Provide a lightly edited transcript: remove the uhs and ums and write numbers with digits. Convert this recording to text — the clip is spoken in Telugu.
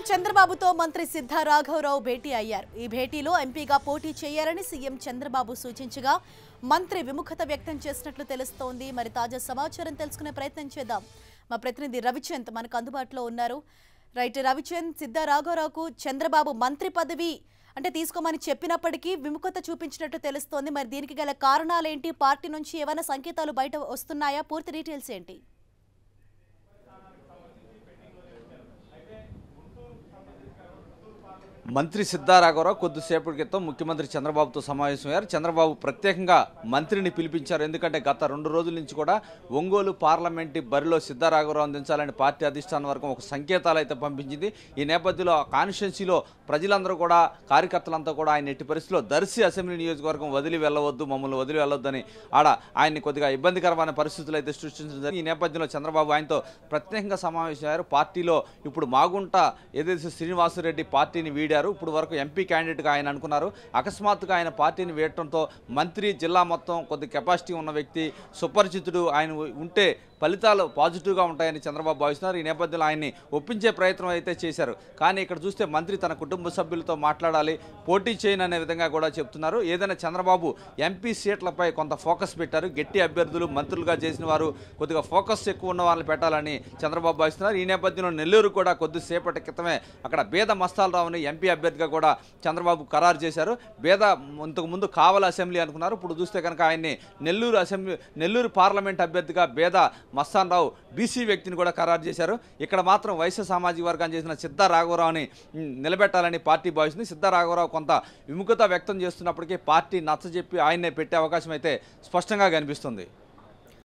చంద్రబాబుతో మంత్రి సిద్ధా రాఘవరావు భేటీ అయ్యారు. ఈ భేటీలో ఎంపీగా పోటీ చేయాలని సీఎం చంద్రబాబు సూచించగా మంత్రి విముఖత వ్యక్తం చేసినట్లు తెలుస్తోంది. మరి తాజా సమాచారం తెలుసుకునే ప్రయత్నం చేద్దాం. మా ప్రతినిధి రవిచంద్ మనకు అందుబాటులో ఉన్నారు. రైట్ రవిచంద్, సిద్ధా రాఘవరావుకు చంద్రబాబు మంత్రి పదవి తీసుకోమని చెప్పినప్పటికీ విముఖత చూపించినట్టు తెలుస్తోంది. మరి దీనికి గల కారణాలేంటి? పార్టీ నుంచి ఏమైనా సంకేతాలు బయట వస్తున్నాయా? పూర్తి డీటెయిల్స్ ఏంటి? మంత్రి సిద్ధా రాఘవరావు కొద్దిసేపటి క్రితం ముఖ్యమంత్రి చంద్రబాబుతో సమావేశమయ్యారు. చంద్రబాబు ప్రత్యేకంగా మంత్రిని పిలిపించారు. ఎందుకంటే గత 2 రోజుల నుంచి కూడా ఒంగోలు పార్లమెంటు బరిలో సిద్ధా రాఘవరావు అందించాలని పార్టీ అధిష్టానం వర్గం ఒక సంకేతాలు అయితే పంపించింది. ఈ నేపథ్యంలో కాన్స్టిట్యున్సీలో ప్రజలందరూ కూడా, కార్యకర్తలంతా కూడా ఆయన ఎట్టి పరిస్థితిలో దర్శి అసెంబ్లీ నియోజకవర్గం వదిలి వెళ్ళవద్దు, మమ్మల్ని వదిలి వెళ్ళొద్దని ఆయన్ని కొద్దిగా ఇబ్బందికరమైన పరిస్థితులు అయితే సృష్టించారు. ఈ నేపథ్యంలో చంద్రబాబు ఆయనతో ప్రత్యేకంగా సమావేశమయ్యారు. పార్టీలో ఇప్పుడు మాగుంట ఏదైతే శ్రీనివాసరెడ్డి పార్టీని వీడారు. ఇప్పుడు వరకు ఎంపీ క్యాండిడేట్గా ఆయన అనుకున్నారు. అకస్మాత్తుగా ఆయన పార్టీని వీడటంతో మంత్రి, జిల్లా మొత్తం కొద్ది కెపాసిటీ ఉన్న వ్యక్తి, సుపరిచితుడు, ఆయన ఉంటే ఫలితాలు పాజిటివ్గా ఉంటాయని చంద్రబాబు భావిస్తున్నారు. ఈ నేపథ్యంలో ఆయన్ని ఒప్పించే ప్రయత్నం అయితే చేశారు. కానీ ఇక్కడ చూస్తే మంత్రి తన కుటుంబ సభ్యులతో మాట్లాడాలి, పోటీ చేయననే విధంగా కూడా చెప్తున్నారు. ఏదైనా చంద్రబాబు ఎంపీ సీట్లపై కొంత ఫోకస్ పెట్టారు. గట్టి అభ్యర్థులు, మంత్రులుగా చేసిన వారు, కొద్దిగా ఫోకస్ ఎక్కువ ఉన్న వాళ్ళని పెట్టాలని చంద్రబాబు భావిస్తున్నారు. ఈ నేపథ్యంలో నెల్లూరు కూడా కొద్దిసేపటి క్రితమే అక్కడ బేద మస్తాలరావుని ఎంపీ అభ్యర్థిగా కూడా చంద్రబాబు ఖరారు చేశారు. బేద ఇంతకుముందు కావల అసెంబ్లీ అనుకున్నారు. ఇప్పుడు చూస్తే కనుక ఆయన్ని నెల్లూరు పార్లమెంట్ అభ్యర్థిగా బేద మస్తాన్ రావు బీసీ వ్యక్తిని కూడా ఖరారు చేశారు. ఇక్కడ మాత్రం వైశ్య సామాజిక వర్గాన్ని చేసిన సిద్ధా రాఘవరావుని నిలబెట్టాలని పార్టీ భావిస్తుంది. సిద్ధా రాఘవరావు కొంత విముఖత వ్యక్తం చేస్తున్నప్పటికీ పార్టీ నచ్చజెప్పి ఆయన్నే పెట్టే అవకాశం అయితే స్పష్టంగా కనిపిస్తుంది.